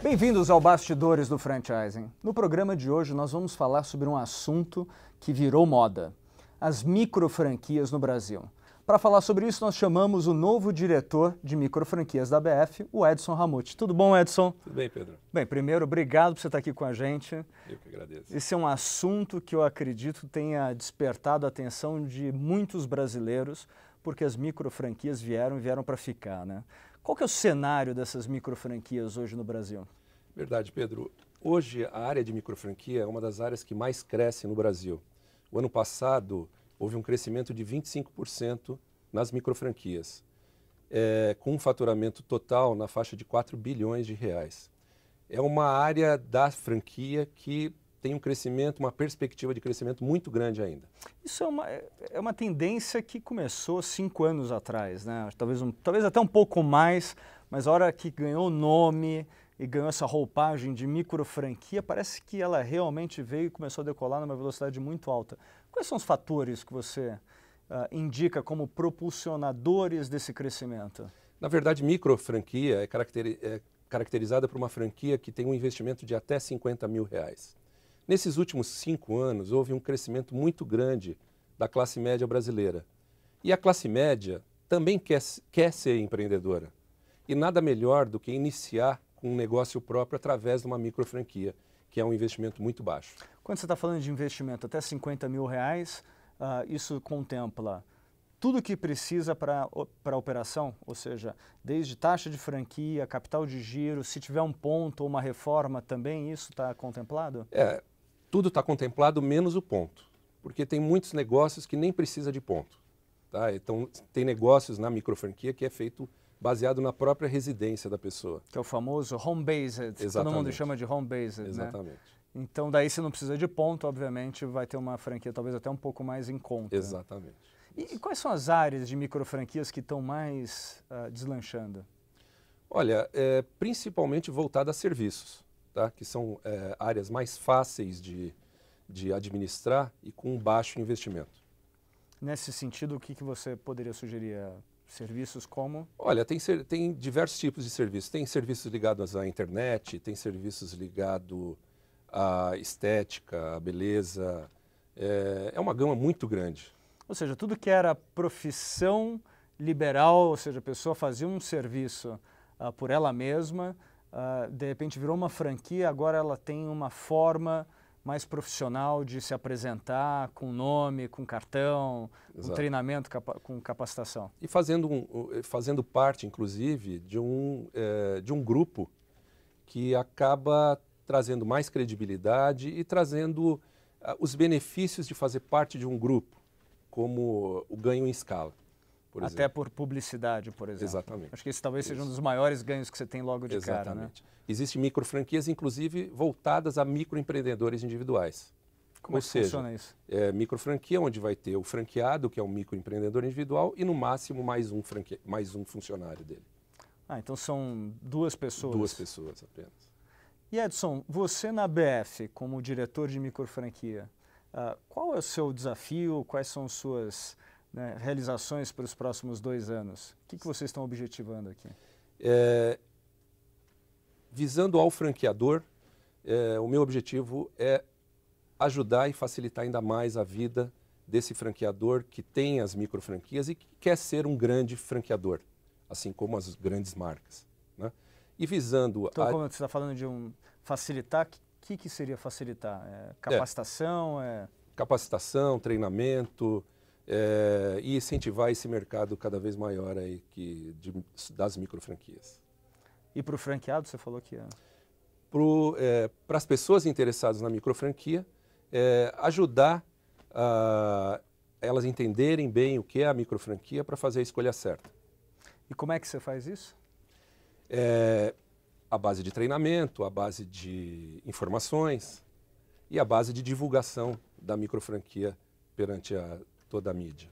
Bem-vindos ao Bastidores do Franchising. No programa de hoje nós vamos falar sobre um assunto que virou moda: as microfranquias no Brasil. Para falar sobre isso, nós chamamos o novo diretor de microfranquias da ABF, o Edson Ramuti. Tudo bom, Edson? Tudo bem, Pedro. Bem, primeiro, obrigado por você estar aqui com a gente. Eu que agradeço. Esse é um assunto que eu acredito tenha despertado a atenção de muitos brasileiros, porque as microfranquias vieram para ficar, né? Qual que é o cenário dessas microfranquias hoje no Brasil? Verdade, Pedro. Hoje a área de microfranquia é uma das áreas que mais cresce no Brasil. O ano passado houve um crescimento de 25% nas microfranquias, com um faturamento total na faixa de 4 bilhões de reais. É uma área da franquia que tem um crescimento, uma perspectiva de crescimento muito grande ainda. Isso é uma tendência que começou 5 anos atrás, né? Talvez até um pouco mais, mas a hora que ganhou nome e ganhou essa roupagem de microfranquia, parece que ela realmente veio e começou a decolar numa velocidade muito alta. Quais são os fatores que você indica como propulsionadores desse crescimento? Na verdade, microfranquia é caracterizada por uma franquia que tem um investimento de até 50 mil reais. Nesses últimos 5 anos, houve um crescimento muito grande da classe média brasileira. E a classe média também quer ser empreendedora. E nada melhor do que iniciar com um negócio próprio através de uma microfranquia, que é um investimento muito baixo. Quando você está falando de investimento até 50 mil reais, isso contempla tudo que precisa para a operação, ou seja, desde taxa de franquia, capital de giro, se tiver um ponto ou uma reforma também, isso está contemplado? Tudo está contemplado menos o ponto, porque tem muitos negócios que nem precisa de ponto. Tá? Então, tem negócios na microfranquia que é feito baseado na própria residência da pessoa. Que é o famoso home-based, que todo mundo chama de home-based. Exatamente. Né? Então, daí se não precisa de ponto, obviamente, vai ter uma franquia talvez até um pouco mais em conta. Exatamente. E quais são as áreas de microfranquias que estão mais deslanchando? Olha, principalmente voltada a serviços, tá? Que são áreas mais fáceis de administrar e com baixo investimento. Nesse sentido, o que você poderia sugerir? Serviços como? Olha, tem diversos tipos de serviços. Tem serviços ligados à internet, tem serviços ligados à estética, à beleza. É uma gama muito grande. Ou seja, tudo que era profissão liberal, ou seja, a pessoa fazia um serviço por ela mesma, de repente virou uma franquia, agora ela tem uma forma mais profissional de se apresentar, com nome, com cartão, com treinamento, com capacitação. E fazendo parte, inclusive, de um grupo que acaba trazendo mais credibilidade e trazendo os benefícios de fazer parte de um grupo, como o ganho em escala, por exemplo. Até por publicidade, por exemplo. Exatamente. Acho que esse talvez seja um dos maiores ganhos que você tem logo de cara, né? Exatamente. Existem microfranquias, inclusive, voltadas a microempreendedores individuais. Como é que funciona isso? Microfranquia, onde vai ter o franqueado, que é um microempreendedor individual, e no máximo mais um funcionário dele. Então são 2 pessoas? 2 pessoas apenas. E Edson, você na ABF, como diretor de microfranquia, qual é o seu desafio, quais são suas realizações para os próximos 2 anos? O que vocês estão objetivando aqui? Visando ao franqueador, o meu objetivo é ajudar e facilitar ainda mais a vida desse franqueador que tem as microfranquias e que quer ser um grande franqueador, assim como as grandes marcas, né? E visando... Então, como você está falando de facilitar, o que seria facilitar? Capacitação? Capacitação, treinamento e incentivar esse mercado cada vez maior aí das microfranquias. E para o franqueado, você falou que para as pessoas interessadas na microfranquia, ajudar elas entenderem bem o que é a microfranquia para fazer a escolha certa. E como é que você faz isso? A base de treinamento, a base de informações e a base de divulgação da microfranquia perante toda a mídia.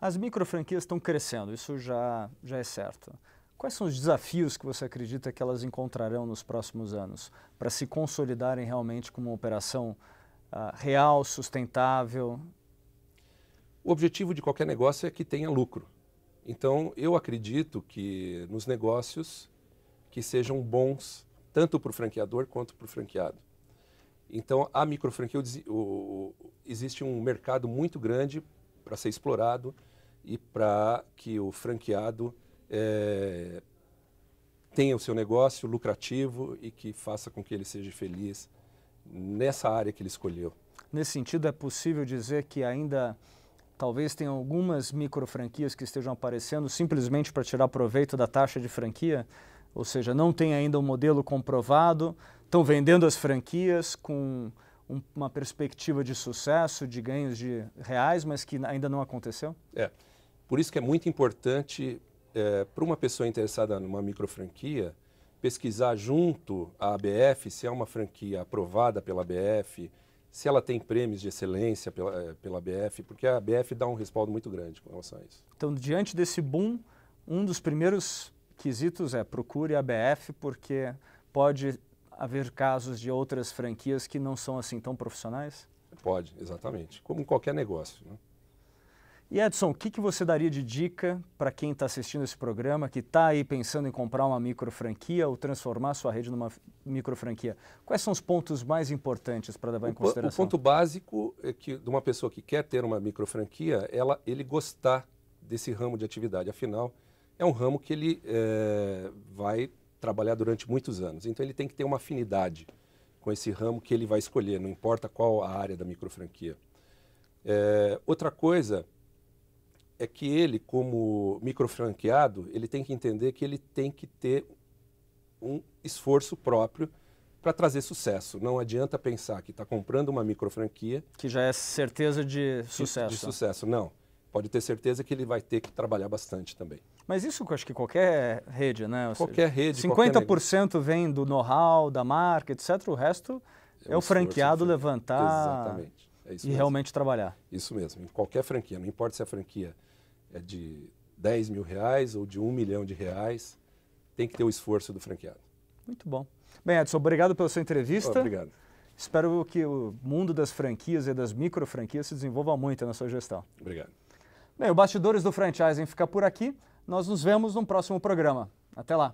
As microfranquias estão crescendo, isso já é certo. Quais são os desafios que você acredita que elas encontrarão nos próximos anos para se consolidarem realmente como uma operação real, sustentável? O objetivo de qualquer negócio é que tenha lucro. Então, eu acredito que nos negócios que sejam bons tanto para o franqueador quanto para o franqueado. Então, a microfranquia, existe um mercado muito grande para ser explorado e para que o franqueado tenha o seu negócio lucrativo e que faça com que ele seja feliz nessa área que ele escolheu. Nesse sentido, é possível dizer que ainda talvez tenha algumas microfranquias que estejam aparecendo simplesmente para tirar proveito da taxa de franquia? Ou seja, não tem ainda um modelo comprovado, estão vendendo as franquias com uma perspectiva de sucesso, de ganhos de reais, mas que ainda não aconteceu? Por isso que é muito importante para uma pessoa interessada numa microfranquia pesquisar junto à ABF se é uma franquia aprovada pela ABF, se ela tem prêmios de excelência pela ABF, porque a ABF dá um respaldo muito grande com relação a isso. Então, diante desse boom, um dos primeiros quesitos é procure a ABF, porque pode haver casos de outras franquias que não são assim tão profissionais? Pode, exatamente. Como em qualquer negócio, né? E Edson, o que você daria de dica para quem está assistindo esse programa, que está aí pensando em comprar uma microfranquia ou transformar sua rede numa microfranquia? Quais são os pontos mais importantes para levar em consideração? O ponto básico é que de uma pessoa que quer ter uma microfranquia, ele gostar desse ramo de atividade. Afinal, é um ramo que ele vai trabalhar durante muitos anos. Então, ele tem que ter uma afinidade com esse ramo que ele vai escolher, não importa qual a área da microfranquia. Outra coisa é que ele, como microfranqueado, ele tem que entender que ele tem que ter um esforço próprio para trazer sucesso. Não adianta pensar que está comprando uma microfranquia... Que já é certeza de sucesso. De sucesso, não. Pode ter certeza que ele vai ter que trabalhar bastante também. Mas isso eu acho que qualquer rede, né? Ou qualquer seja, rede, 50% vem do know-how, da marca, etc. O resto é o franqueado levantar... Exatamente. É isso e mesmo. Realmente trabalhar. Isso mesmo, em qualquer franquia, não importa se a franquia é de 10 mil reais ou de 1 milhão de reais, tem que ter o esforço do franqueado. Muito bom. Bem, Edson, obrigado pela sua entrevista. Obrigado. Espero que o mundo das franquias e das microfranquias se desenvolva muito na sua gestão. Obrigado. Bem, o Bastidores do Franchising fica por aqui. Nós nos vemos no próximo programa. Até lá.